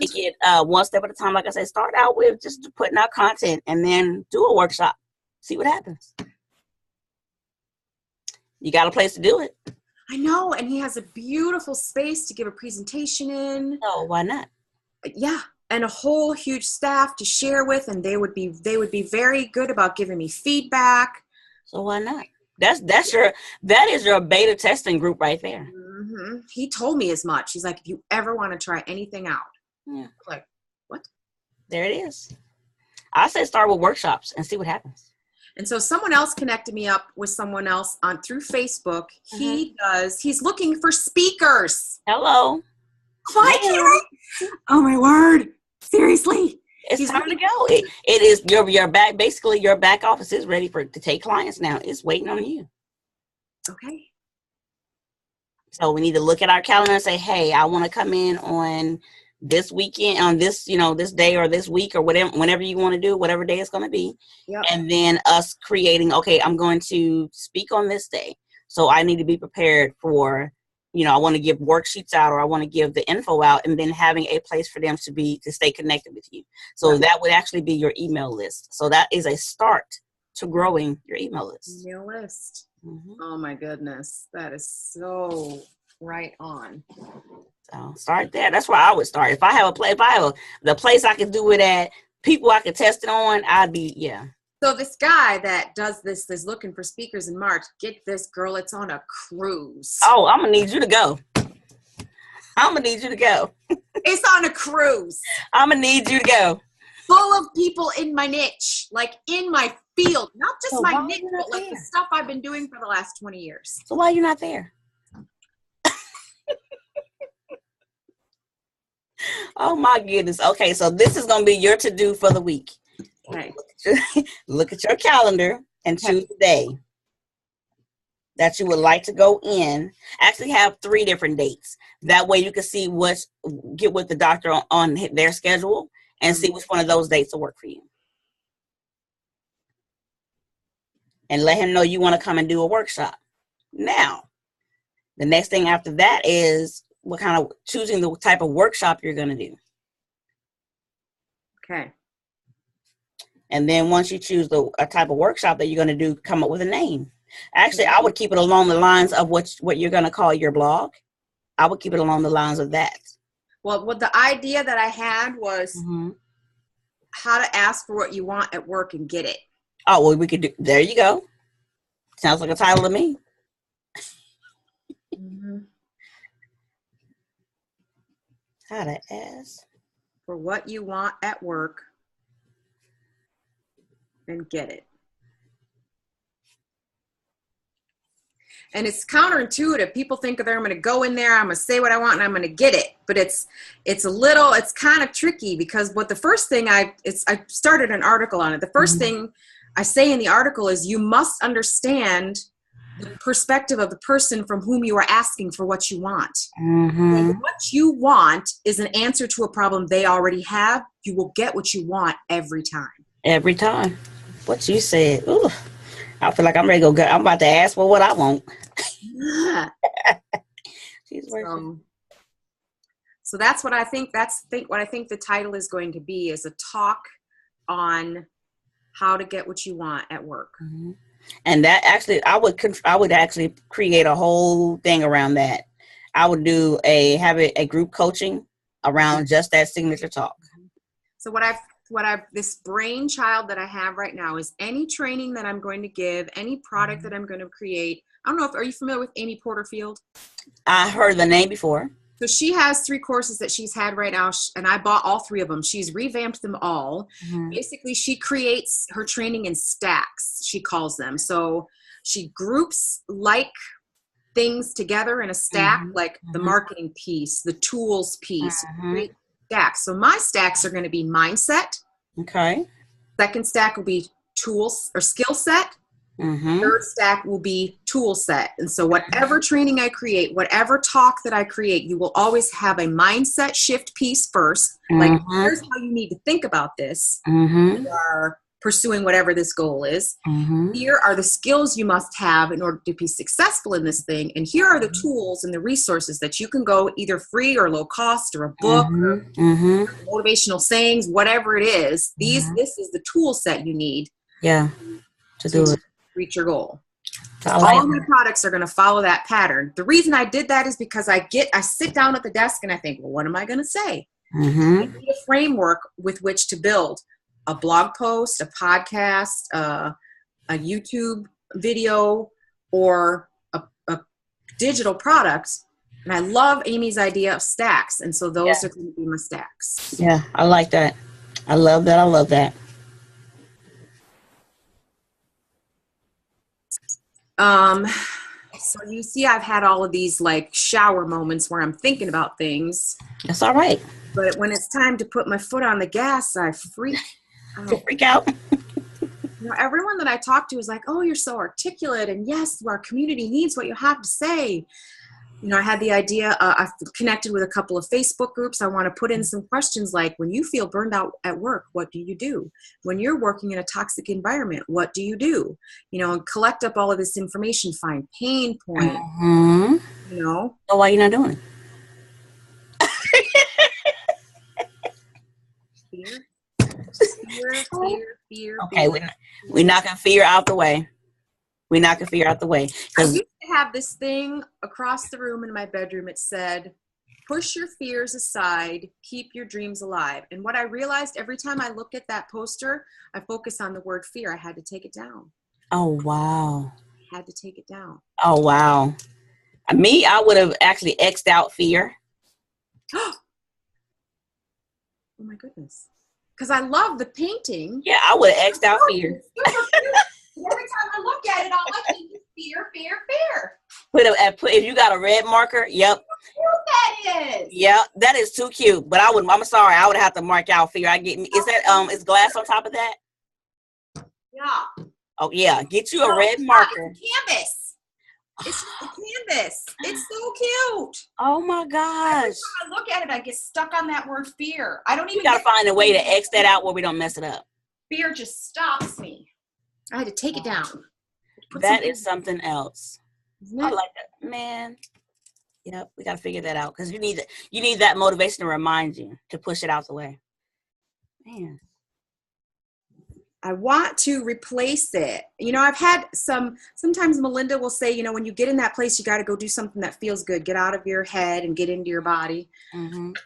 Take it one step at a time. Like I said, start out with just putting out content and then do a workshop. See what happens. You got a place to do it. I know, and he has a beautiful space to give a presentation in. Oh, why not? Yeah, and a whole huge staff to share with, and they would be very good about giving me feedback. So why not? That is your beta testing group right there. Mm-hmm. He told me as much. He's like, if you ever want to try anything out, yeah. Like, what? There it is. I say start with workshops and see what happens. And so someone else connected me up with someone else through Facebook. Mm-hmm. He's looking for speakers. Hello. Why can't I? Oh my word. Seriously. It's time to go. It is your back. Basically, your back office is ready to take clients now. It's waiting on you. Okay. So we need to look at our calendar and say, hey, I want to come in on this weekend, on this, this day or this week or whatever, whenever you want to do, whatever day it's going to be. Yep. And then us creating, okay, I'm going to speak on this day. So I need to be prepared for, I want to give worksheets out or I want to give the info out, and then having a place for them to stay connected with you. So right. That would actually be your email list. So that is a start to growing your email list. Email list. Mm-hmm. Oh my goodness. That is so right on. So start there. That's where I would start. If I have the place I could do it at, people I could test it on, I'd be, yeah. So this guy that does this is looking for speakers in March. Get this, girl, it's on a cruise. Oh, I'm going to need you to go. It's on a cruise. I'm going to need you to go. Full of people in my niche, like in my field. Not just my niche, but like the stuff I've been doing for the last 20 years. So why are you not there? Oh my goodness. Okay, so this is going to be your to-do for the week. Okay. Look at your calendar and choose a day that you would like to go in. Actually have 3 different dates. That way you can see get with the doctor on their schedule and see which one of those dates will work for you. And let him know you want to come and do a workshop. Now, the next thing after that is choosing the type of workshop you're going to do. Okay. And then once you choose a type of workshop that you're going to do, come up with a name. Actually, I would keep it along the lines of what you're going to call your blog. I would keep it along the lines of that. Well, what the idea that I had was how to ask for what you want at work and get it. Oh, well, we could do, there you go. Sounds like a title to me. Mm-hmm. How to ask for what you want at work and get it. And it's counterintuitive. People think I'm going to go in there, I'm going to say what I want, and I'm going to get it. But it's kind of tricky, because the first thing I started an article on it. The first thing I say in the article is you must understand the perspective of the person from whom you are asking for what you want. Mm-hmm. And what you want is an answer to a problem they already have. You will get what you want every time. Every time. What you said. Ooh, I feel like I'm ready to go. I'm about to ask for what I want. So that's what I think. What I think the title is going to be, is a talk on how to get what you want at work. Mm-hmm. And that actually, I would actually create a whole thing around that. I would have a group coaching around just that signature talk. So this brainchild that I have right now is any training that I'm going to give, any product that I'm going to create. I don't know are you familiar with Amy Porterfield? I heard the name before. So she has 3 courses that she's had right now, and I bought all 3 of them. She's revamped them all. Mm-hmm. Basically, she creates her training in stacks, she calls them. So she groups things together in a stack, like the marketing piece, the tools piece, stacks. So my stacks are going to be mindset. Okay. Second stack will be tools or skill set. Mm-hmm. Third stack will be tool set. And so whatever training I create, whatever talk that I create, you will always have a mindset shift piece first. Like, here's how you need to think about this. You are pursuing whatever this goal is. Here are the skills you must have in order to be successful in this thing. And here are the tools and the resources that you can go either free or low cost or a book or motivational sayings, whatever it is. This is the tool set you need to do it. Reach your goal. All of my products are going to follow that pattern. The reason I did that is because I sit down at the desk and I think, well, what am I going to say? I need a framework with which to build a blog post, a podcast, a YouTube video, or a digital product. And I love Amy's idea of stacks. And so those are going to be my stacks. Yeah, I like that. I love that. I love that. So you see, I've had all of these like shower moments where I'm thinking about things. That's all right. But when it's time to put my foot on the gas, I freak out. Freak out. You know, everyone that I talk to is like, oh, you're so articulate. And yes, our community needs what you have to say. You know, I had the idea, I've connected with a couple of Facebook groups. I want to put in some questions like, when you feel burned out at work, what do you do? When you're working in a toxic environment, what do you do? You know, and collect up all of this information, find pain point, you know. So why are you not doing it? Fear. Okay, we're knocking fear out the way. We're knocking fear out the way. I used to have this thing across the room in my bedroom. It said, push your fears aside, keep your dreams alive. And what I realized every time I look at that poster, I focus on the word fear. I had to take it down. Oh, wow. I had to take it down. Oh, wow. Me, I would have actually X'd out fear. Oh my goodness. Because I love the painting. Yeah, I would have X'd out fear. Every time I look at it, all I think is fear. If you got a red marker, yep. How cute that is. Yeah, that is too cute. But I'm sorry, I would have to mark out fear. Is that is glass on top of that? Yeah. Oh yeah, get you a red marker. It's a canvas. It's just a canvas. It's so cute. Oh my gosh. Every time I look at it, I get stuck on that word fear. I don't even. We gotta find a way to X that out where we don't mess it up. Fear just stops me. I had to take it down. That is something else. I like that, man. Yep, we gotta figure that out because you need that motivation to remind you to push it out the way. Man, I want to replace it. You know, I've had sometimes Melinda will say, you know, when you get in that place, you got to go do something that feels good. Get out of your head and get into your body.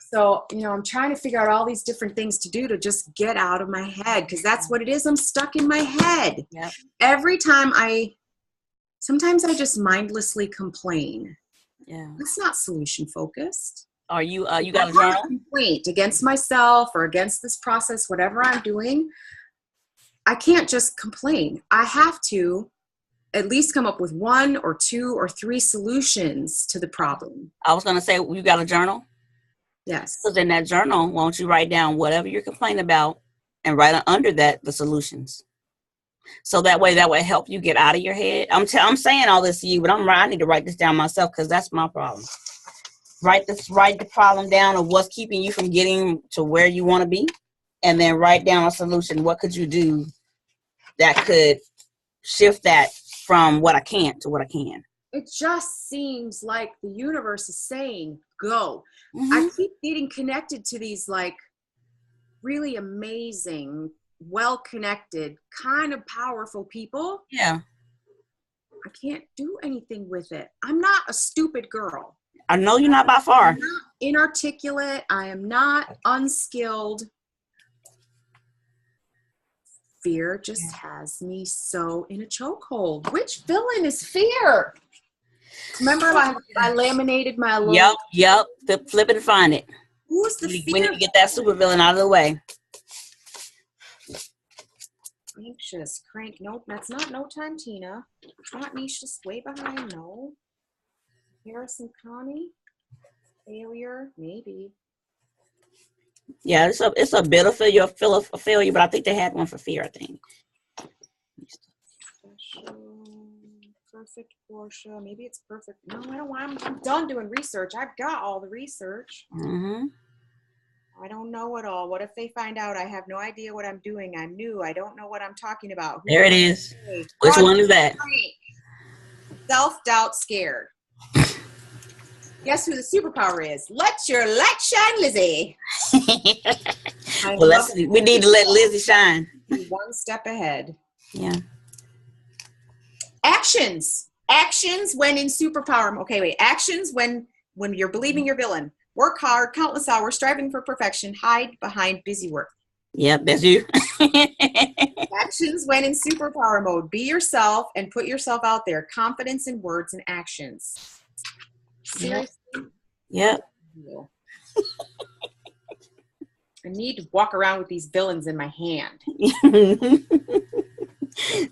So, you know, I'm trying to figure out all these different things to do to just get out of my head because that's what it is. I'm stuck in my head. Yep. Every time sometimes I just mindlessly complain. Yeah. That's not solution focused. Are you got a journal? Complaint against myself or against this process, whatever I'm doing. I can't just complain. I have to at least come up with 1 or 2 or 3 solutions to the problem. I was going to say, you got a journal? Yes. So in that journal, won't you write down whatever you're complaining about and write under that the solutions? So that way help you get out of your head. I'm saying all this to you, but I need to write this down myself because that's my problem. Write the problem down of what's keeping you from getting to where you want to be, and then write down a solution. What could you do that could shift that from what I can't to what I can? It just seems like the universe is saying, go. I keep getting connected to these like really amazing, well-connected, kind of powerful people. Yeah. I can't do anything with it. I'm not a stupid girl. I know you're not by far. I'm not inarticulate. I am not unskilled. Fear just has me so in a chokehold. Which villain is fear? Remember I laminated my little... Yep. Flip it and find it. Who's the fear? We need to get that super villain out of the way. Anxious, crank. Nope, that's not No Time Tina. Not Nisha, way behind. No. Harrison Connie. Failure, maybe. Yeah, it's a bit of failure, but I think they had one for fear, I think. Perfect Portia. Maybe it's perfect. No, I don't want. I'm done doing research. I've got all the research. I don't know it all. What if they find out I have no idea what I'm doing? I'm new. I don't know what I'm talking about. There it is. Which one is that? Self-doubt, scared. Guess who the superpower is? Let your light shine, Lizzie. Well, we need to let Lizzie shine. One step ahead. Yeah. Actions when in superpower. Okay, wait. Actions when you're believing your villain. Work hard, countless hours, striving for perfection. Hide behind busy work. Yep, that's you. Actions when in superpower mode. Be yourself and put yourself out there. Confidence in words and actions. Seriously? Yep. I need to walk around with these villains in my hand.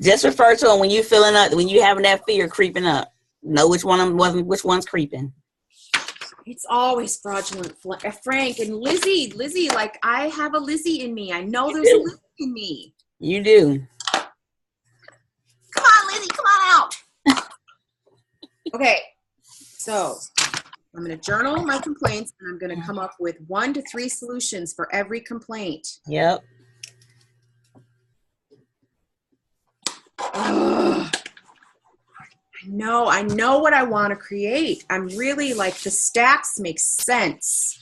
Just refer to them when you feeling up, when you having that fear creeping up. Know which one's creeping. It's always fraudulent, Frank and Lizzie. Lizzie, like I have a Lizzie in me. I know there's a Lizzie in me. You do. Come on, Lizzie, come on out. Okay, so I'm going to journal my complaints, and I'm going to come up with 1 to 3 solutions for every complaint. Yep. Ugh. I know what I want to create. I'm really like, the stacks make sense.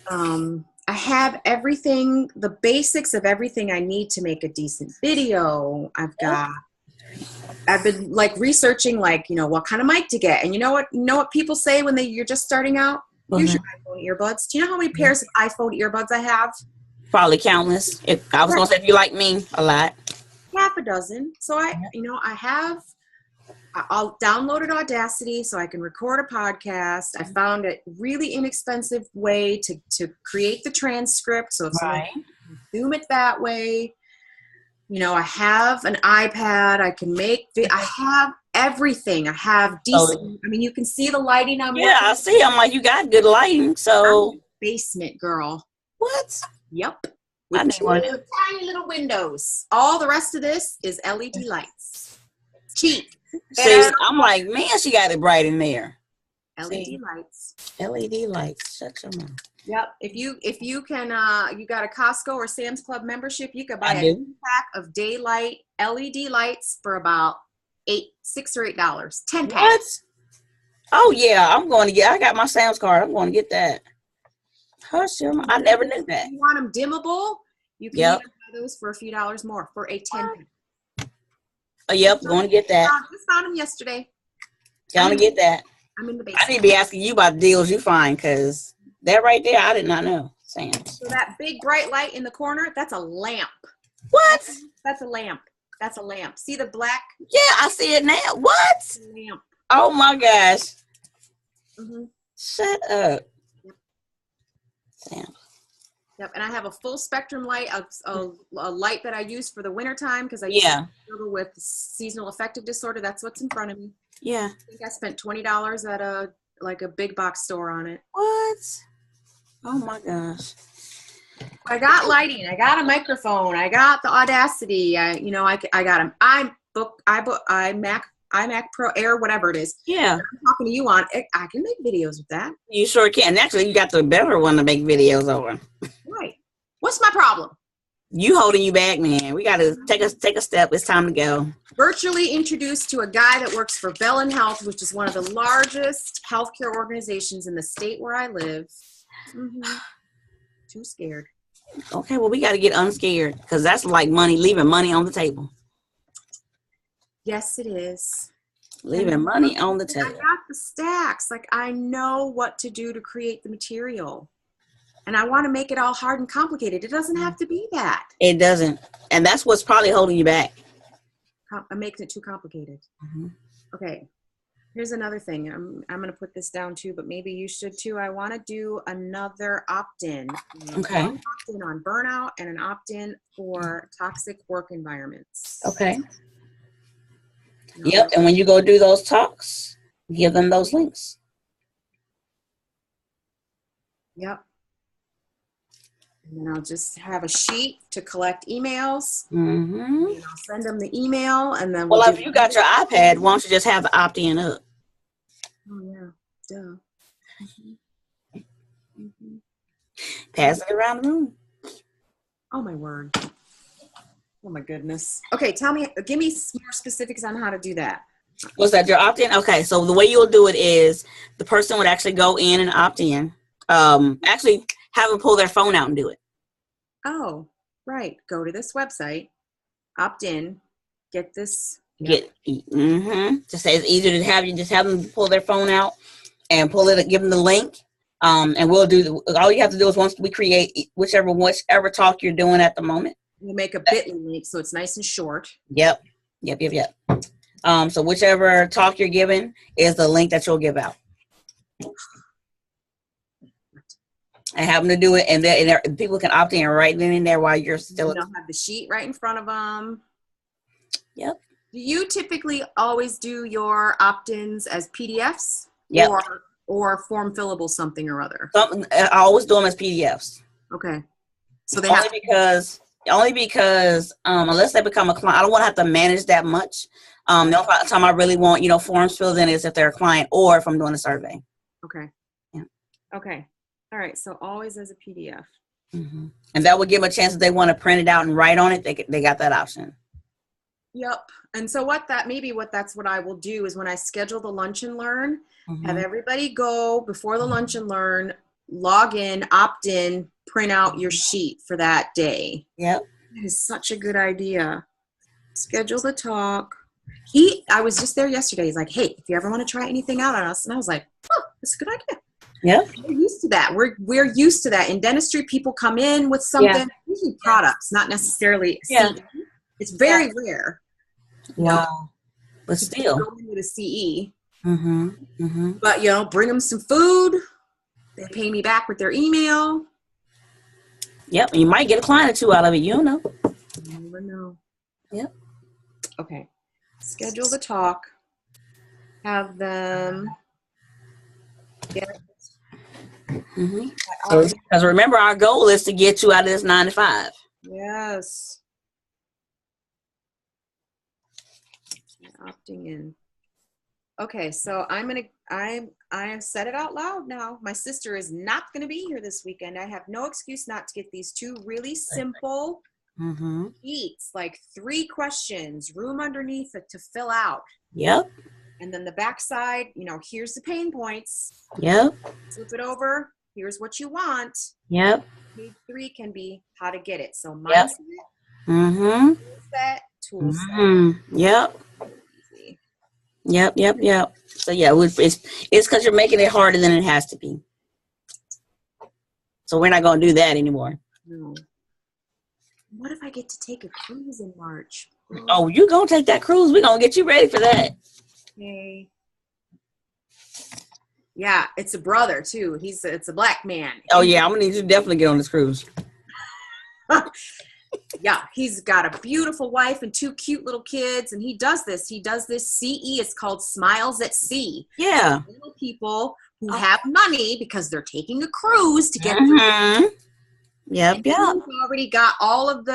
I have everything, the basics of everything I need to make a decent video. I've been like researching, like, what kind of mic to get. And you know what people say when you're just starting out? Use your iPhone earbuds. Do you know how many pairs of iPhone earbuds I have? Probably countless. If I was going to say, if you like me, a lot. Half a dozen. So I'll downloaded Audacity so I can record a podcast. I found a really inexpensive way to create the transcript. So if someone can zoom it that way, I have an iPad. I can I have everything. I have decent. I mean, you can see the lighting. I see. I'm like, you got good lighting. So basement girl. What? Yep. With tiny little windows. All the rest of this is LED lights. Cheap. See, I'm like, man, she got it bright in there. LED lights. LED lights. Shut your mouth. Yep. If you can, you got a Costco or Sam's Club membership, you could buy a pack of daylight LED lights for about $6 or $8. 10 packs. What? Oh yeah, I got my Sam's card. I'm going to get that. Hush, I never knew that. If you want them dimmable, you can even buy those for a few dollars more for a 10 pack. Oh, yep, going to get that. Just found them yesterday. Going to get that. I'm in the basement. I need to be asking you about the deals you find, because that right there, I did not know. Sam. So that big bright light in the corner, that's a lamp. What? That's a lamp. That's a lamp. See the black? Yeah, I see it now. What? Lamp. Oh my gosh. Mm-hmm. Shut up. Yep. Sam. Yep, and I have a full spectrum light, a light that I use for the wintertime because I used to struggle with seasonal affective disorder. That's what's in front of me. Yeah. I think I spent $20 at a big box store on it. What? Oh my gosh. I got lighting. I got a microphone. I got the Audacity. I got them. iMac Pro Air, whatever it is. Yeah. I'm talking to you on. I can make videos with that. You sure can. Actually, you got the better one to make videos on. Right. What's my problem? You holding you back, man. We got to take a step. It's time to go. Virtually introduced to a guy that works for Bellin Health, which is one of the largest healthcare organizations in the state where I live. Mm-hmm. Too scared. Okay, well, we got to get unscared because that's like leaving money on the table. Yes, it is. Leaving money on the table. I got the stacks. Like, I know what to do to create the material. And I want to make it all hard and complicated. It doesn't have to be that. It doesn't. And that's what's probably holding you back. I'm making it too complicated. Mm-hmm. Okay. Here's another thing. I'm going to put this down too, but maybe you should too. I want to do another opt-in. Okay. An opt-in on burnout and an opt-in for toxic work environments. Okay. Yep. And when you go do those talks, give them those links. Yep. And then I'll just have a sheet to collect emails. Mm-hmm. And I'll send them the email, and then well, if you got your iPad, why don't you just have the opt-in up? Oh yeah, duh. Mm-hmm. Mm-hmm. Pass it around the room. Oh my word. Oh my goodness. Okay, give me more specifics on how to do that. What's that? Your opt-in? Okay, so the way you'll do it is the person would actually go in and opt in. Actually have them pull their phone out and do it. Oh, right. Go to this website, opt in, get this. Just say it's easier to have you just have them pull their phone out and pull it, give them the link. And we'll do all you have to do is once we create whichever talk you're doing at the moment. We'll make a bit.ly link so it's nice and short. Yep. So whichever talk you're giving is the link that you'll give out. And have them to do it, and then people can opt in right then and there while you're still. You don't have the sheet right in front of them. Yep. Do you typically always do your opt-ins as PDFs? Yep. Or form fillable something or other? I always do them as PDFs. Okay. So they only because unless they become a client, I don't want to have to manage that much. The only time I really want forms filled in is if they're a client or if I'm doing a survey. Okay. Yeah. Okay. All right. So always as a PDF. Mm-hmm. And that would give them a chance if they want to print it out and write on it. They got that option. Yep. And so what I will do is when I schedule the lunch and learn, have everybody go before the lunch and learn, log in, opt in, print out your sheet for that day. Yep. That is such a good idea. Schedule the talk. I was just there yesterday. He's like, hey, if you ever want to try anything out on us. And I was like, oh, that's a good idea. Yeah. We're used to that. We're used to that. In dentistry, people come in with something, usually products, not necessarily CE. It's very rare. Wow. But still. Go in with a CE. Mm-hmm. But, bring them some food. They pay me back with their email. Yep. You might get a client or two out of it. You don't know. You never know. Yep. Okay. Schedule the talk. Have them get. Because remember, our goal is to get you out of this 9 to 5. Yes. Opting in. Okay, so I have said it out loud now. My sister is not going to be here this weekend. I have no excuse not to get these 2 really simple sheets, like 3 questions, room underneath it to fill out. Yep. And then the back side, here's the pain points. Yep. Flip it over. Here's what you want. Yep. Page 3 can be how to get it. So mindset, tool set. Yep. Yep. So it's because you're making it harder than it has to be. So we're not going to do that anymore. No. What if I get to take a cruise in March? Oh, you're going to take that cruise. We're going to get you ready for that. Okay. Yeah, it's a brother too. It's a black man. Oh yeah, I'm gonna need you to definitely get on this cruise. Yeah, he's got a beautiful wife and 2 cute little kids, and he does this CE. It's called Smiles at Sea. Yeah. Little people who have money because they're taking a cruise to get Yep. He's already got all of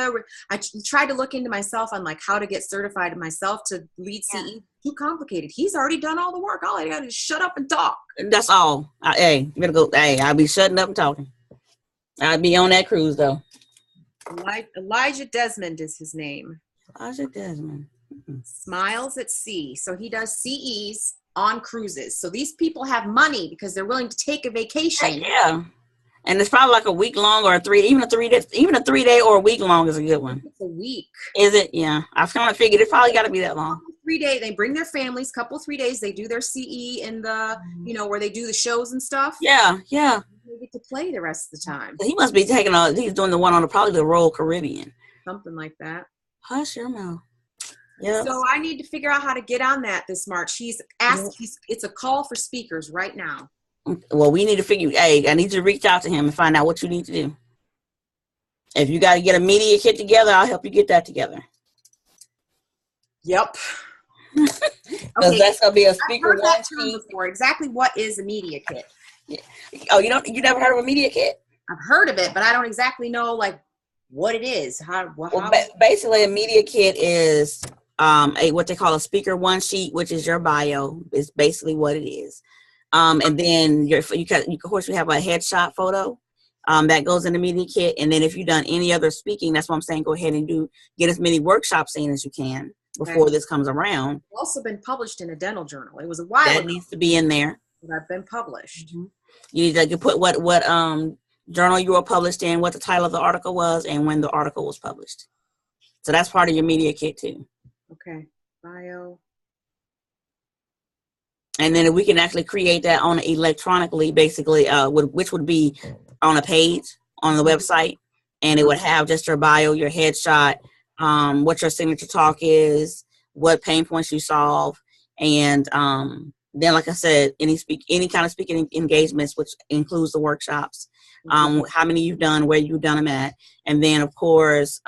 I tried to look into myself on like how to get certified myself to lead CE. Too complicated. He's already done all the work. All I got to do is shut up and talk. That's all. You better go. Hey, I'll be shutting up and talking. I'll be on that cruise though. Elijah Desmond is his name. Elijah Desmond. Smiles at Sea. So he does CEs on cruises. So these people have money because they're willing to take a vacation. Yeah. And it's probably like a week long or a 3 day or a week long is a good one. It's a week. Is it? Yeah. I kind of figured it probably got to be that long. 3 days. They bring their families, 3 days. They do their CE in the, where they do the shows and stuff. Yeah. Yeah. They get to play the rest of the time. He must be he's doing the one on probably the Royal Caribbean. Something like that. Hush your mouth. Yeah. So I need to figure out how to get on that this March. He's asked, it's a call for speakers right now. Well, we need to I need to reach out to him and find out what you need to do. If you got to get a media kit together, I'll help you get that together. Yep. Because that's going to be a speaker. I've heard that term before. Exactly what is a media kit? Yeah. Oh, you never heard of a media kit? I've heard of it, but I don't exactly know like what it is. Basically, a media kit is what they call a speaker one sheet, which is your bio. Is basically what it is. And then of course, you have a headshot photo That goes in the media kit. And then if you've done any other speaking, that's what I'm saying, go ahead and get as many workshops in as you can before this comes around. It's also been published in a dental journal. It was a while ago. That needs to be in there. But I've been published. You need to put what journal you were published in, what the title of the article was, and when the article was published. So that's part of your media kit too. Okay. Bio. And then we can actually create that on electronically, basically, which would be on a page on the website, and it would have just your bio, your headshot, what your signature talk is, what pain points you solve, and then, like I said, any kind of speaking engagements, which includes the workshops, how many you've done, where you've done them at, and then of course,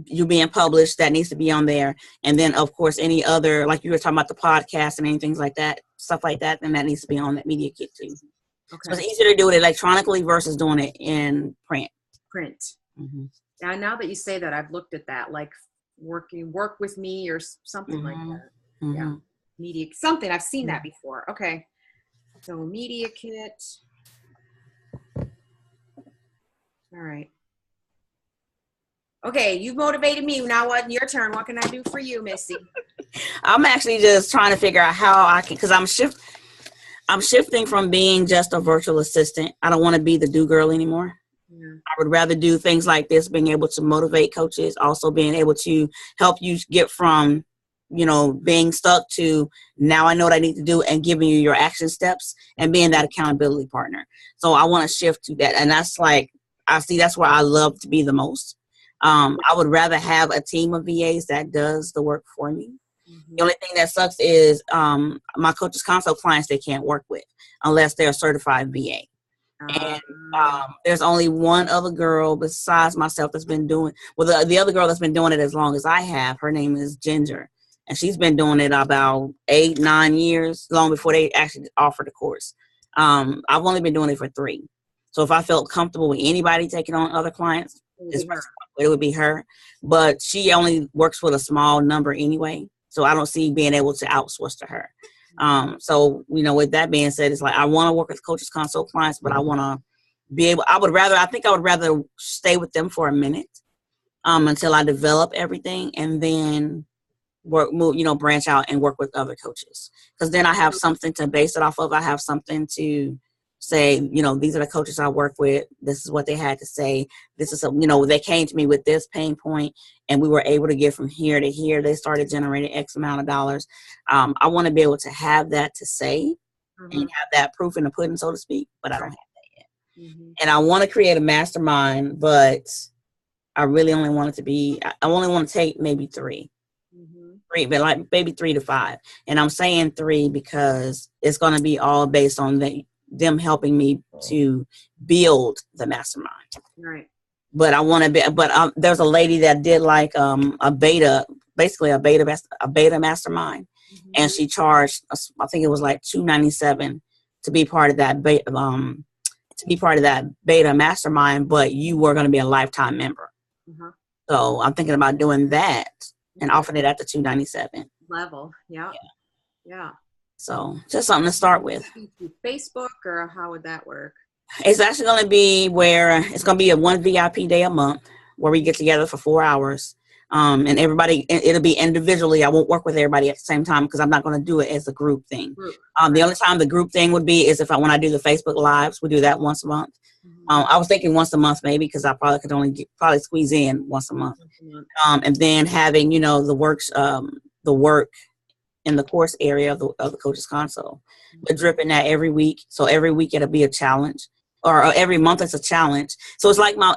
you being published, that needs to be on there. And then of course any other, like you were talking about the podcast and anything like that, stuff like that, then that needs to be on that media kit too. Okay. So it's easier to do it electronically versus doing it in print. Now that you say that, I've looked at that, like work with me or something like that. Yeah, media something, I've seen that before. Okay, so media kit. All right. Okay, you motivated me. Now what? Your turn. What can I do for you, Missy? I'm actually just trying to figure out how I can, because I'm shifting from being just a virtual assistant. I don't want to be the do girl anymore. I would rather do things like this, being able to motivate coaches, also being able to help you get from, being stuck to now I know what I need to do, and giving you your action steps and being that accountability partner. So I want to shift to that. And that's like, that's where I love to be the most. I would rather have a team of VAs that does the work for me. The only thing that sucks is my Coaches Consult clients they can't work with unless they're a certified VA. And there's only one other girl besides myself that's been doing, the other girl that's been doing it as long as I have. Her name is Ginger. And she's been doing it about 8-9 years, long before they actually offered the course. I've only been doing it for 3. So if I felt comfortable with anybody taking on other clients, it would be her. But she only works with a small number anyway. So I don't see being able to outsource to her. So, with that being said, it's like I want to work with Coaches Consult clients, but I want to be able, I would rather stay with them for a minute until I develop everything, and then branch out and work with other coaches. Because then I have something to base it off of. I have something to say, these are the coaches I work with. This is what they had to say. This is, they came to me with this pain point, and we were able to get from here to here. They started generating X amount of dollars. I want to be able to have that to say and have that proof in the pudding, so to speak, but I don't have that yet. And I want to create a mastermind, but I really only want it to be, I only want to take maybe 3. 3, but like maybe 3 to 5. And I'm saying 3 because it's going to be all based on them helping me to build the mastermind. Right. But I want to be, there's a lady that did like a beta mastermind, and she charged, I think it was like $297 to be part of that beta mastermind, but you were going to be a lifetime member. So I'm thinking about doing that and offering it at the $297 level. Yeah. So just something to start with. Facebook, or how would that work? It's actually going to be where it's going to be a 1 VIP day a month where we get together for 4 hours. And everybody, it'll be individually. I won't work with everybody at the same time because I'm not going to do it as a group thing. The only time the group thing would be is when I do the Facebook Lives. We do that once a month. I was thinking once a month maybe, because I probably could only squeeze in once a month. And then having, the work in the course area of the Coaches Console, but dripping that every week. So every week it'll be a challenge, or every month it's a challenge. So it's like my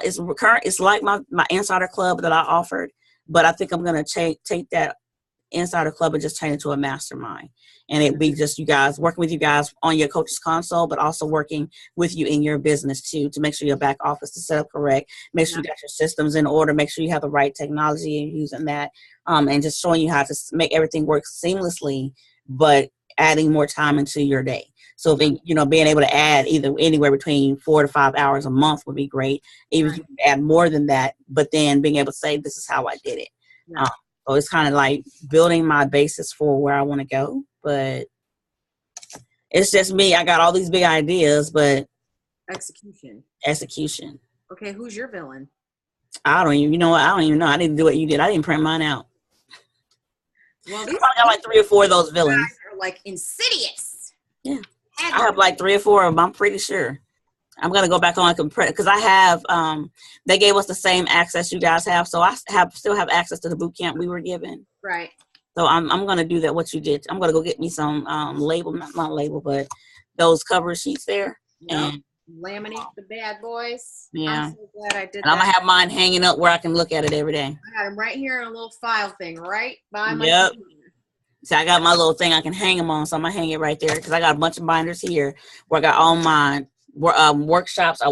Insider Club that I offered, but I think I'm going to take that Insider Club and just turn it to a mastermind. And it'd be just you guys, working with you guys on your Coaches Console, but also working with you in your business too, to make sure your back office is set up correct, make sure you got your systems in order, make sure you have the right technology and using that, and just showing you how to make everything work seamlessly, but adding more time into your day. So being able to add anywhere between 4 to 5 hours a month would be great. Even if you add more than that, but then being able to say, this is how I did it. So it's kind of like building my basis for where I want to go, but it's just me. I got all these big ideas, but Execution. Execution. Okay, who's your villain? I don't even, you know what? I don't even know. I didn't do what you did. I didn't print mine out. Well, I these probably got like 3 or 4 of those villains. guys are like insidious. Yeah. I have like 3 or 4 of them, I'm pretty sure. I'm gonna go back on and compare because I have they gave us the same access you guys have, so I still have access to the boot camp we were given. Right. So I'm gonna do that. What you did, I'm gonna go get me some label, not label, but those cover sheets there. Yep. And laminate the bad boys. Yeah. I'm so glad I did and that. I'm gonna have mine hanging up where I can look at it every day. I got them right here in a little file thing, right by my Yep. computer. So I got my little thing I can hang them on, so I'm gonna hang it right there because I got a bunch of binders here where I got all my workshops. I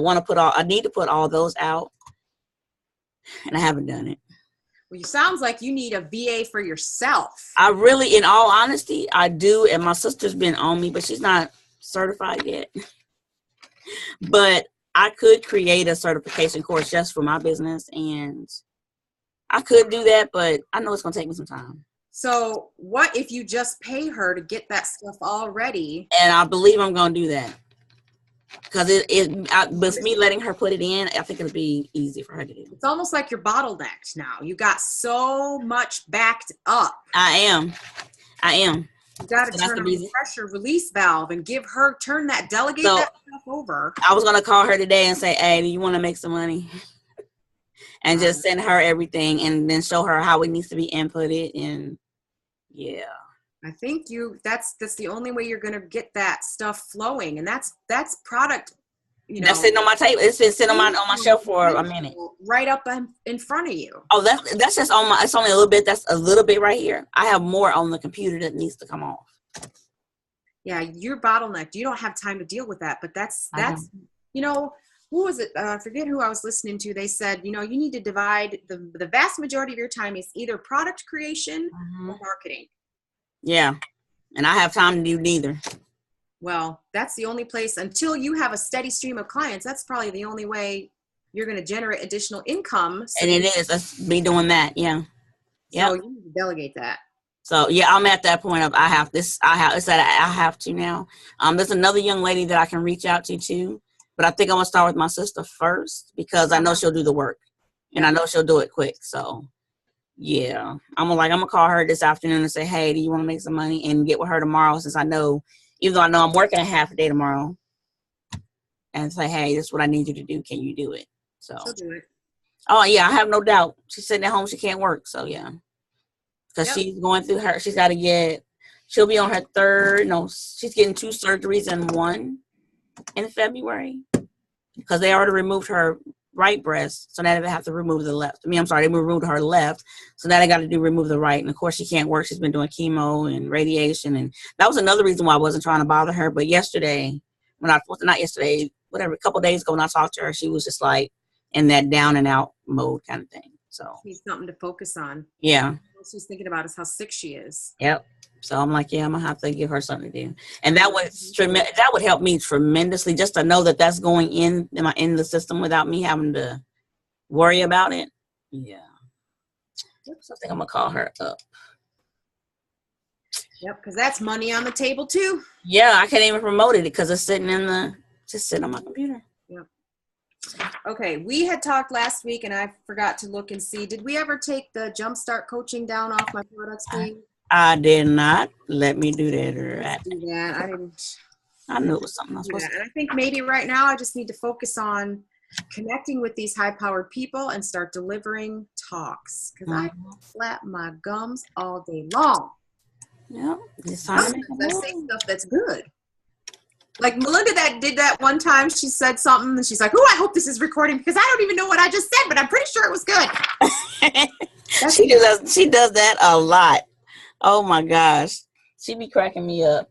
need to put all those out, and I haven't done it. Well, you sounds like you need a VA for yourself. I really, in all honesty, I do, and my sister's been on me, but she's not certified yet. But I could create a certification course just for my business, and I could do that, but I know it's gonna take me some time. So what if you just pay her to get that stuff all ready? And I believe I'm gonna do that. Because with me letting her put it in, I think it'll be easy for her to do. It's almost like you're bottlenecked now. You got so much backed up. I am. You got to turn on the pressure release valve and delegate that stuff over. I was going to call her today and say, hey, do you want to make some money? And just send her everything and then show her how it needs to be inputted. And yeah. I think that's the only way you're going to get that stuff flowing. And that's product, that's sitting on my table. It's been sitting on my shelf for a minute. Right up in front of you. Oh, that's just it's only a little bit. That's a little bit right here. I have more on the computer that needs to come off. Yeah, you're bottlenecked. You don't have time to deal with that. But that's who was it? I forget who I was listening to. They said, you need to divide the vast majority of your time is either product creation or marketing. Yeah, and I have time to do neither. Well, that's the only place until you have a steady stream of clients. That's probably the only way you're going to generate additional income. So and it is. Let's be doing that. Yeah. So you need to delegate that. So yeah, I'm at that point of I have to now. There's another young lady that I can reach out to too, but I think I'm gonna start with my sister first because I know she'll do the work, and I know she'll do it quick. So. Yeah, I'm gonna call her this afternoon and say, hey, do you want to make some money and get with her tomorrow since I know, even though I know I'm working a half a day tomorrow, and say, hey, this is what I need you to do. Can you do it? So, she'll do it. Oh yeah, I have no doubt. She's sitting at home. She can't work. So yeah, because she's going through she'll be on her she's getting 2 surgeries in one in February because they already removed her right breast, so now they have to remove the left. They removed her left, so now they got to remove the right. And of course, she can't work. She's been doing chemo and radiation, and that was another reason why I wasn't trying to bother her. But a couple of days ago when I talked to her, she was just like in that down and out mode kind of thing. So she's something to focus on. Yeah. What she's thinking about is how sick she is. Yep. So I'm like, yeah, I'm gonna have to give her something to do, and that would help me tremendously just to know that that's going in the system without me having to worry about it. Yeah. So I think I'm gonna call her up. Yep, because that's money on the table too. Yeah, I can't even promote it because it's sitting on my computer. Yep. Okay, we had talked last week, and I forgot to look and see. Did we ever take the Jumpstart coaching down off my products page? I did not. Let me do that. Do that. I didn't. I knew it was something else. And I think maybe right now I just need to focus on connecting with these high-powered people and start delivering talks because I flap my gums all day long. Yeah, I say stuff that's good. Like Melinda that did that one time. She said something and she's like, "Oh, I hope this is recording because I don't even know what I just said, but I'm pretty sure it was good." She does that a lot. Oh my gosh, she be cracking me up.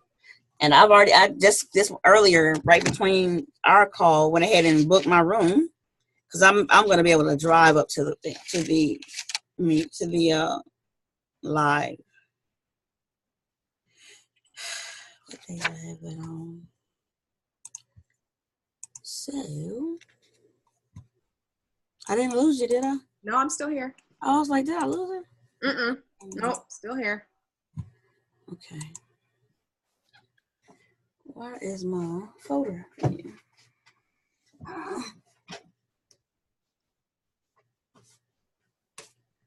And I just earlier, right between our call, went ahead and booked my room because I'm going to be able to drive up to the live. What day I have it on? So I didn't lose you, did I? No, I'm still here. I was like, did I lose it? Nope, still here. Okay. Where is my folder? Here.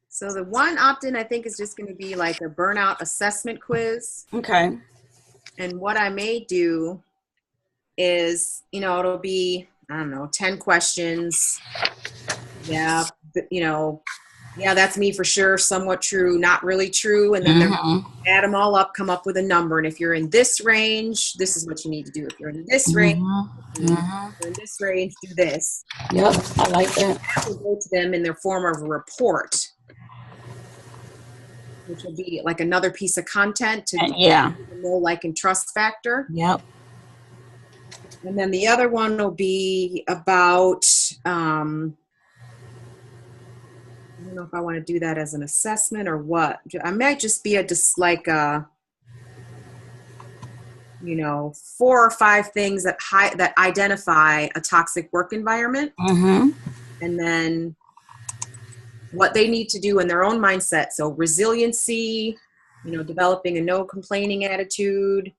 So the one opt-in I think is just going to be like a burnout assessment quiz. Okay. And what I may do is, you know, it'll be, I don't know, 10 questions. Yeah, you know, yeah, that's me for sure. Somewhat true, not really true. And then add them all up, come up with a number. And if you're in this range, this is what you need to do. If you're in this range, if you're in this range, do this. Yep, I like that. That will go to them in their form of a report, which will be like another piece of content to know, like, and trust factor. Yep. And then the other one will be about, I don't know if I want to do that as an assessment or what. I might just be like you know, 4 or 5 things that identify a toxic work environment. And then what they need to do in their own mindset. So resiliency, you know, developing a no complaining attitude.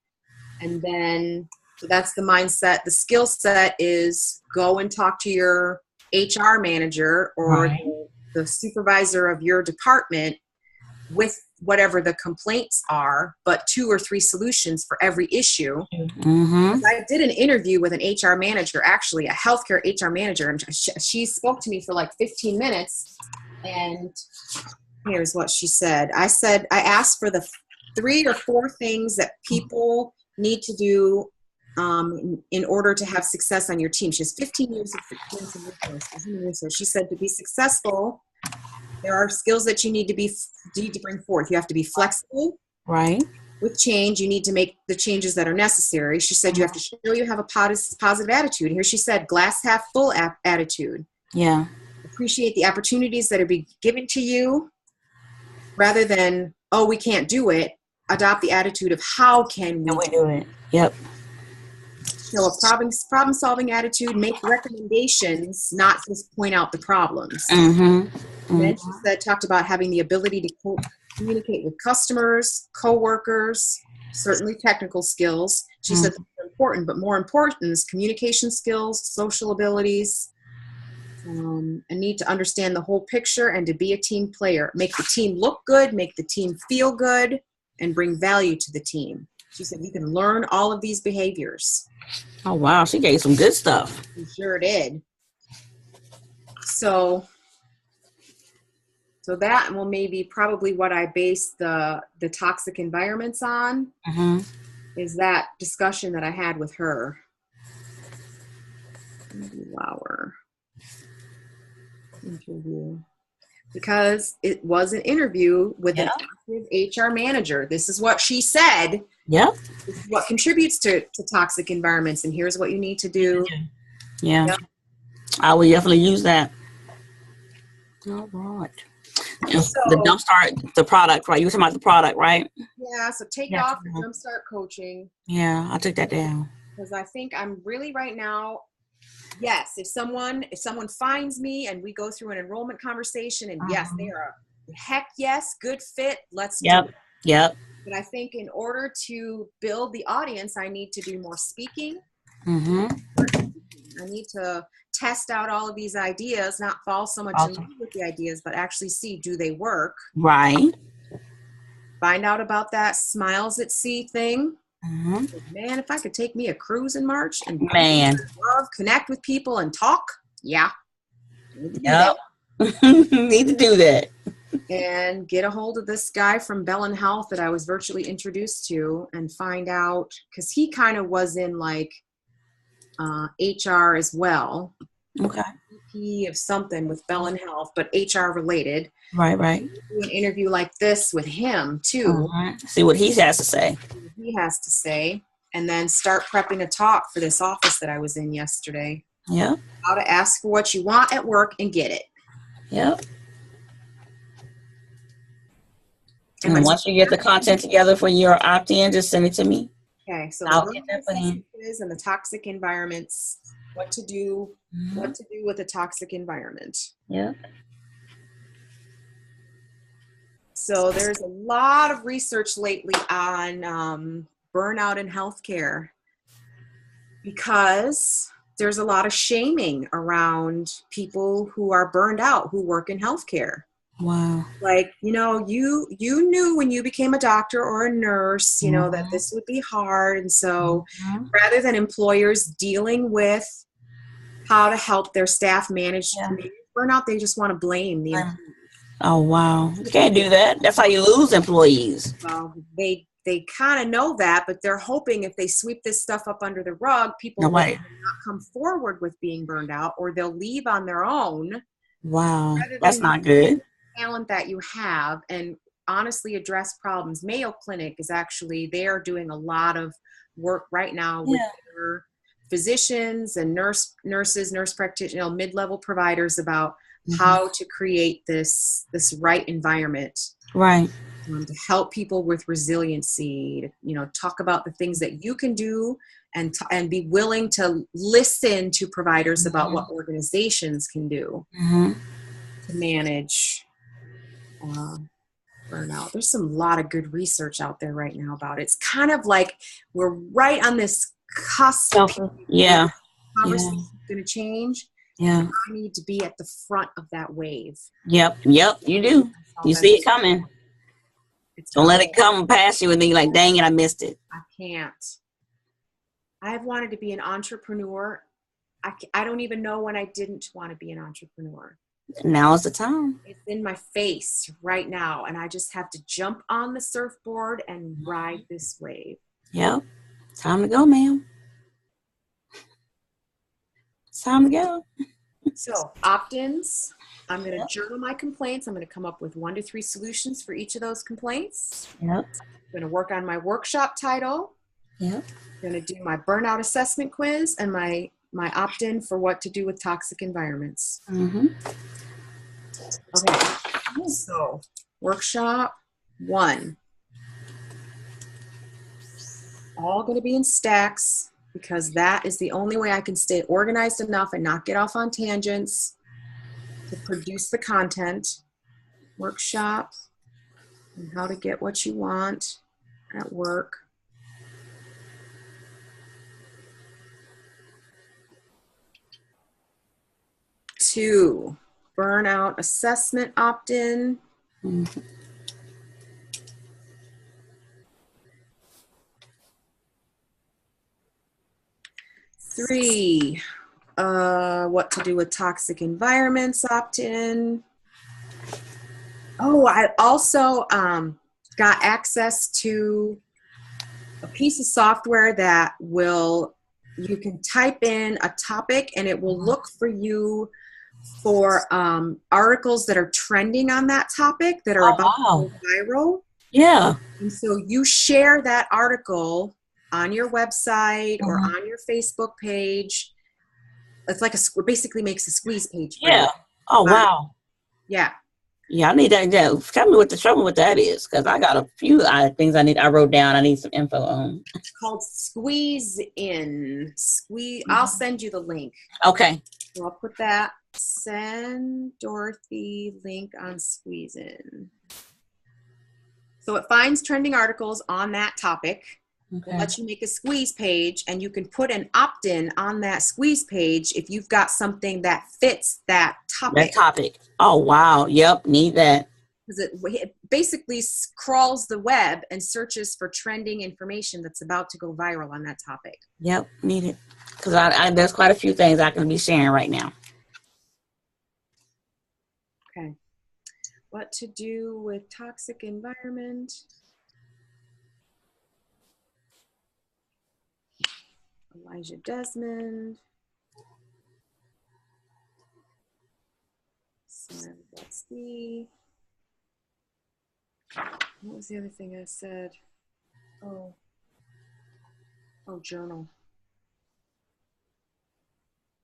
And then, so that's the mindset. The skill set is go and talk to your HR manager or the supervisor of your department with whatever the complaints are, but 2 or 3 solutions for every issue. I did an interview with an HR manager, actually a healthcare HR manager, and she spoke to me for like 15 minutes. And here's what she said. I asked for the 3 or 4 things that people need to do in order to have success on your team. She has 15 years of experience in resource. She said to be successful, there are skills that you need to bring forth. You have to be flexible. Right. With change, you need to make the changes that are necessary. She said you have to show you have a positive attitude. Here she said glass half full attitude. Yeah. Appreciate the opportunities that are being given to you rather than, oh, we can't do it. Adopt the attitude of how can we do it. Yep. Show a problem-solving attitude, make recommendations, not just point out the problems. And then she talked about having the ability to communicate with customers, coworkers, certainly technical skills. She said they're important, but more important is communication skills, social abilities, a need to understand the whole picture and to be a team player. Make the team look good, make the team feel good, and bring value to the team. She said you can learn all of these behaviors. Oh, wow. She gave some good stuff. She sure did. So that will maybe probably what I base the toxic environments on is that discussion that I had with her. Lauer interview. Because it was an interview with an active HR manager. This is what she said. Yep. This is what contributes to toxic environments, and here's what you need to do. Yeah. Yep. I will definitely use that. All right. The jumpstart, the product, right? You were talking about the product, right? Yeah, so take off the jumpstart coaching. Yeah, I took that down. Because I think I'm really right now, yes, if someone finds me and we go through an enrollment conversation and yes, they are heck yes, good fit, let's do it. Yep. But I think in order to build the audience, I need to do more speaking. I need to test out all of these ideas, not fall so much in love with the ideas, but actually see, do they work? Right. Find out about that smiles at sea thing. Man, if I could take me a cruise in March and love, connect with people and talk, Yep. Need to do that. And get a hold of this guy from Bell & Health that I was virtually introduced to and find out, because he kind of was in like HR as well. Okay. VP of something with Bell & Health, but HR related. Right. Do an interview like this with him too. See what he has to say. And then start prepping a talk for this office that I was in yesterday. Yeah. How to ask for what you want at work and get it. Yep. And once you get the content together for your opt-in, just send it to me. Okay, so I'll get that for you. And the toxic environments, what to do with a toxic environment. Yeah. So there's a lot of research lately on burnout in healthcare because there's a lot of shaming around people who are burned out, who work in healthcare. Wow. Like, you know, you knew when you became a doctor or a nurse, you know, that this would be hard. And so rather than employers dealing with how to help their staff manage burnout, they just want to blame the employees. Oh, wow. You can't do that. That's how you lose employees. Well, they kind of know that, but they're hoping if they sweep this stuff up under the rug, people will not come forward with being burned out, or they'll leave on their own. Wow. That's not good. Talent that you have and honestly address problems. Mayo Clinic is actually, they are doing a lot of work right now with their physicians and nurse practitioners, you know, mid-level providers about how to create this right environment. Right. To help people with resiliency, to, you know, talk about the things that you can do and be willing to listen to providers about what organizations can do to manage burnout. There's a lot of good research out there right now about it. It's kind of like we're right on this cusp. Yeah. Conversation is going to change. Yeah. I need to be at the front of that wave. Yep. You do. You see it coming. Don't let it come past you and then you're like, dang it, I missed it. I can't. I have wanted to be an entrepreneur. I don't even know when I didn't want to be an entrepreneur. Now is the time. It's in my face right now, and I just have to jump on the surfboard and ride this wave. Yep. Time to go, ma'am. It's time to go. So, opt-ins. I'm going to journal my complaints. I'm going to come up with 1 to 3 solutions for each of those complaints. Yep. I'm going to work on my workshop title. Yep. I'm going to do my burnout assessment quiz and my opt-in for what to do with toxic environments. Okay. So, workshop 1. All going to be in stacks because that is the only way I can stay organized enough and not get off on tangents to produce the content. Workshop and how to get what you want at work. Two, burnout assessment opt-in. 3, what to do with toxic environments opt-in. Oh, I also got access to a piece of software that you can type in a topic and it will look for you for articles that are trending on that topic that are about to go viral. Yeah. And so you share that article on your website or on your Facebook page. It's like basically makes a squeeze page. Yeah. Oh, wow. Yeah. Yeah, I need that. Yeah. Tell me show me what that is, because I got a few things I wrote down. I need some info on. It's called Squeeze In. I'll send you the link. Okay. So I'll put that. Send Dorothy link on Squeeze In. So it finds trending articles on that topic. Okay. It lets you make a squeeze page, and you can put an opt-in on that squeeze page if you've got something that fits that topic. Oh, wow. Yep. Need that. Because it basically crawls the web and searches for trending information that's about to go viral on that topic. Yep. Need it. Because there's quite a few things I can be sharing right now. Okay. What to do with toxic environment? Elijah Desmond. Sam Betsy. What was the other thing I said? Oh, journal.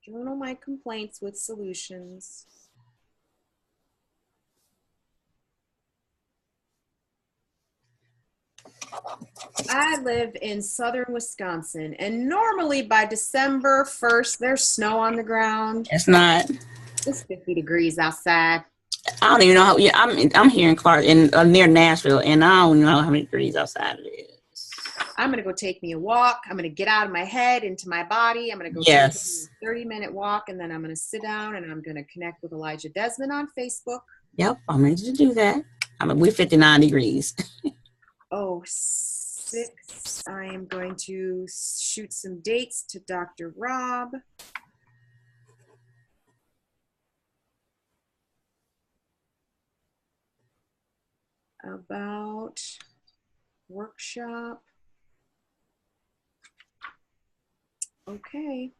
Journal my complaints with solutions. I live in southern Wisconsin, and normally by December 1st, there's snow on the ground. It's not. It's 50 degrees outside. I don't even know how. Yeah, I'm here in Clark, near Nashville, and I don't know how many degrees outside it is. I'm going to go take me a walk. I'm going to get out of my head into my body. I'm going to go take a 30-minute walk, and then I'm going to sit down and I'm going to connect with Elijah Desmond on Facebook. Yep, I'm ready to do that. We're 59 degrees. Oh, 6. I am going to shoot some dates to Dr. Rob. About workshop. Okay.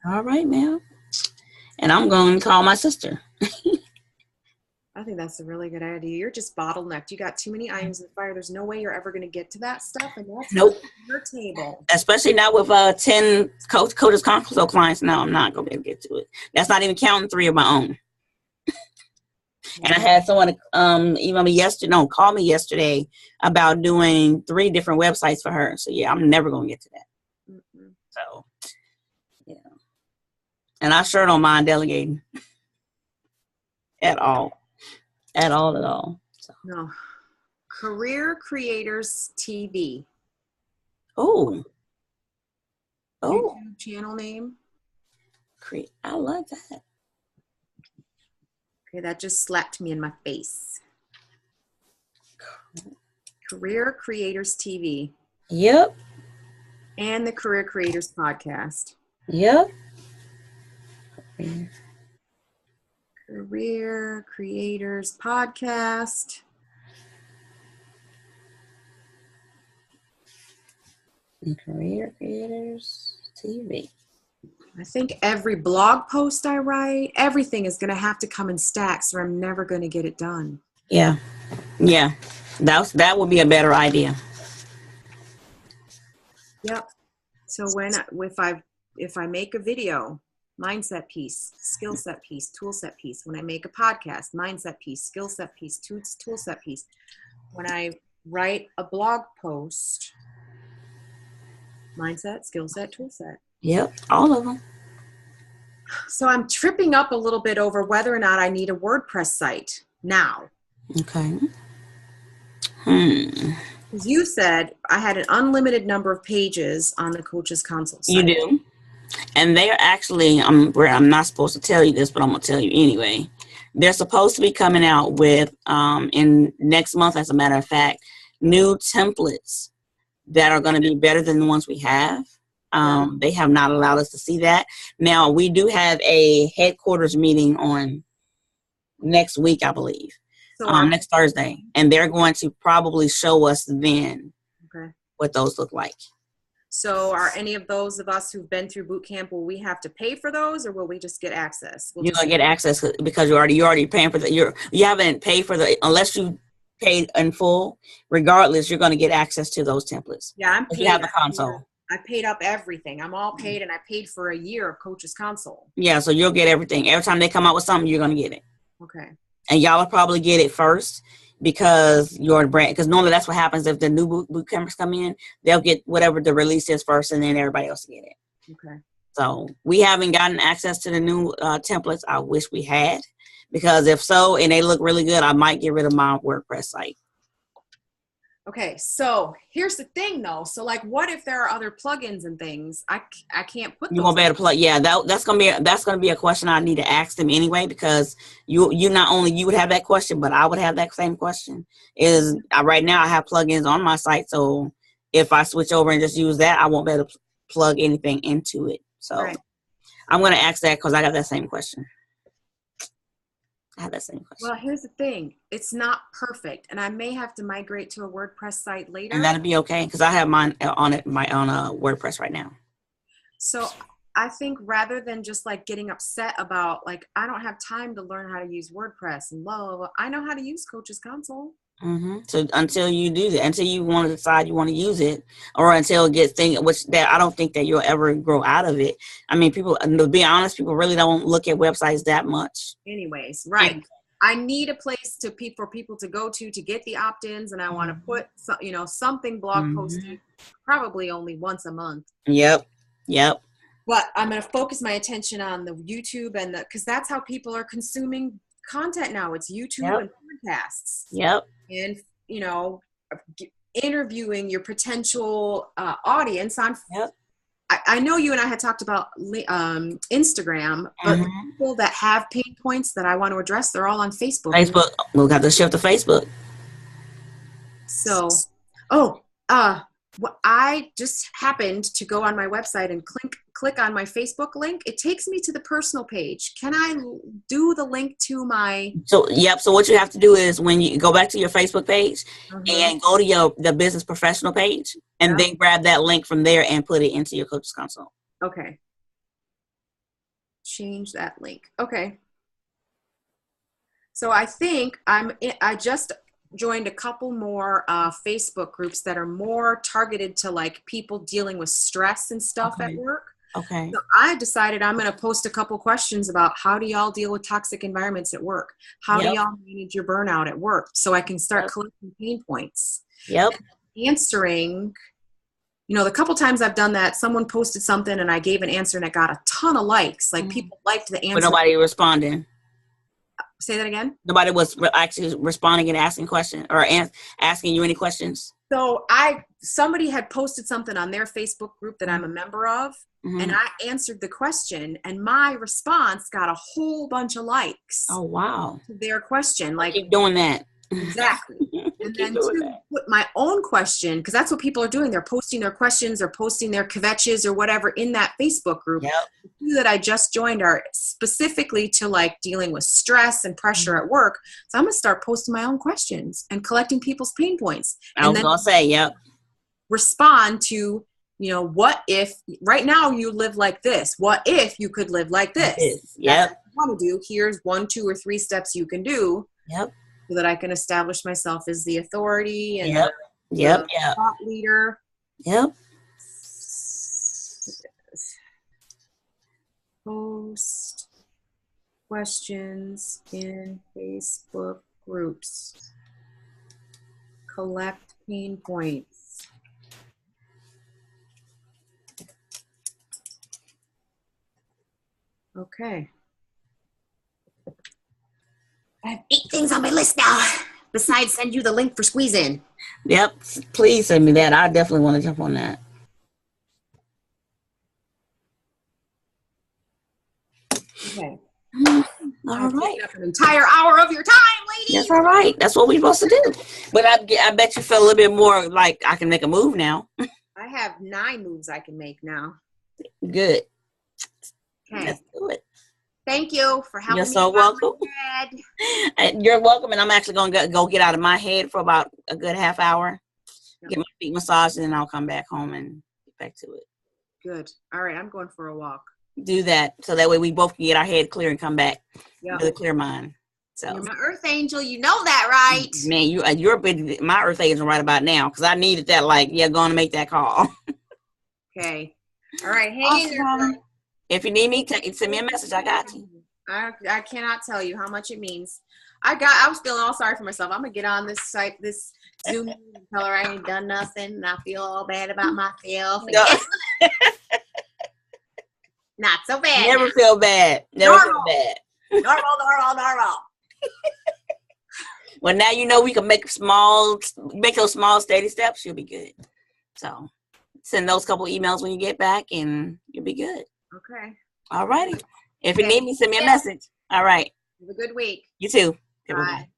All right, now. And I'm going to call my sister. I think that's a really good idea. You're just bottlenecked. You got too many irons in the fire. There's no way you're ever going to get to that stuff. And that's your table. Especially now with 10 Coach's Console clients. Now I'm not going to be able to get to it. That's not even counting 3 of my own. And I had someone email me call me yesterday about doing 3 different websites for her. So yeah, I'm never going to get to that. Mm-hmm. So yeah, and I sure don't mind delegating at all. So. No, Career Creators TV. Oh, YouTube channel name. I love that. Okay, that just slapped me in my face. Career Creators TV. Yep. And the Career Creators Podcast. Yep. Career Creators Podcast. And Career Creators TV. I think every blog post I write, everything is going to have to come in stacks or I'm never going to get it done. Yeah. Yeah. That would be a better idea. Yep. So if I make a video, mindset piece, skill set piece, tool set piece. When I make a podcast, mindset piece, skill set piece, tool set piece. When I write a blog post, mindset, skill set, tool set. Yep, all of them. So I'm tripping up a little bit over whether or not I need a WordPress site now. Okay. Because you said I had an unlimited number of pages on the Coach's Console site. You do. And they're actually, I'm not supposed to tell you this, but I'm going to tell you anyway. They're supposed to be coming out with, in next month, as a matter of fact, new templates that are going to be better than the ones we have. They have not allowed us to see that. Now, we do have a headquarters meeting on next week, I believe, next Thursday. And they're going to probably show us then what those look like. So are any of those of us who've been through boot camp, will we have to pay for those or will we just get access? You're going to get access because you're already paying for you haven't paid for unless you paid in full. Regardless, you're going to get access to those templates. Yeah, I'm paid. You have the console. I paid up everything. I'm all paid, and I paid for a year of Coach's Console. Yeah, so you'll get everything. Every time they come out with something, you're going to get it. Okay. And y'all will probably get it first because you're a brand. Because normally that's what happens if the new boot campers come in. They'll get whatever the release is first, and then everybody else will get it. Okay. So we haven't gotten access to the new templates. I wish we had. Because if so, and they look really good, I might get rid of my WordPress site. Okay, so here's the thing, though. So, like, what if there are other plugins and things? I can't put. You won't be able to plug. Yeah, that's gonna be a question I need to ask them anyway, because you not only you would have that question, but I would have that same question. Right now I have plugins on my site, so if I switch over and just use that, I won't be able to plug anything into it. So I'm gonna ask that because I got that same question. I have that same question. Well, here's the thing. It's not perfect, and I may have to migrate to a WordPress site later. And that'll be okay, because I have mine on WordPress right now. So I think rather than just like getting upset about like, I don't have time to learn how to use WordPress and blah, blah, blah, I know how to use Coach's Console. Mm-hmm. So until you do that, until you want to decide you want to use it, or until it gets that I don't think that you'll ever grow out of it. I mean, people, to be honest, people really don't look at websites that much. Anyways, right. And I need a place for people to go to get the opt-ins, and I want to put something blog posted probably only once a month. Yep. But I'm going to focus my attention on the YouTube because that's how people are consuming content now. It's YouTube Yep. and podcasts. Yep. And, you know, interviewing your potential audience on. Yep. I know you and I had talked about Instagram, but the people that have pain points that I want to address, they're all on Facebook. Facebook. We'll have to shift to Facebook. So, I just happened to go on my website and click on my Facebook link. It takes me to the personal page. Can I do the link to my? So what you have to do is when you go back to your Facebook page and go to the business professional page and then grab that link from there and put it into your coach's console. Okay. Change that link. Okay. So I think I just joined a couple more Facebook groups that are more targeted to like people dealing with stress and stuff at work. Okay. So I decided I'm going to post a couple questions about how do y'all deal with toxic environments at work? How do y'all manage your burnout at work? So I can start collecting pain points. Yep. And answering, the couple times I've done that, someone posted something and I gave an answer and it got a ton of likes. Like people liked the answer. But nobody responding. Say that again? Nobody was actually responding and asking questions or asking you any questions. So somebody had posted something on their Facebook group that I'm a member of, and I answered the question, and my response got a whole bunch of likes. Oh, wow. To their question. Like, keep doing that. Exactly. And then to put my own question, because that's what people are doing. They're posting their questions or posting their kvetches or whatever in that Facebook group. Yep. The two that I just joined are specifically to like dealing with stress and pressure at work. So I'm going to start posting my own questions and collecting people's pain points. I was going to say, yep. Respond to, what if right now you live like this? What if you could live like this? Yep. That's what you want to do. Here's 1, 2, or 3 steps you can do. Yep. So that I can establish myself as the authority and the thought leader. Yep. Post questions in Facebook groups. Collect pain points. Okay. I have 8 things on my list now. Besides, send you the link for Squeeze In. Yep. Please send me that. I definitely want to jump on that. Okay. All right. An entire hour of your time, lady. That's all right. That's what we're supposed to do. But I bet you feel a little bit more like I can make a move now. I have 9 moves I can make now. Good. Okay. Let's do it. Thank you for helping me. You're so welcome. You're welcome. And I'm actually going to go get out of my head for about a good half hour. Get my feet massaged, and then I'll come back home and get back to it. Good. All right. I'm going for a walk. Do that. So that way we both can get our head clear and come back with a clear mind. So you're my earth angel. You know that, right? Man, you're my earth angel right about now because I needed that. Like, going to make that call. Okay. All right. Hang in there. If you need me, send me a message. I got you. I cannot tell you how much it means. I was feeling all sorry for myself. I'm gonna get on this Zoom and tell her I ain't done nothing, and I feel all bad about myself. No. Not so bad. Never feel bad. Never feel bad. Normal. Well, now you know we can make those small steady steps. You'll be good. So send those couple emails when you get back, and you'll be good. Okay. All righty. If you need me, send me a message. All right. Have a good week. You too. Bye.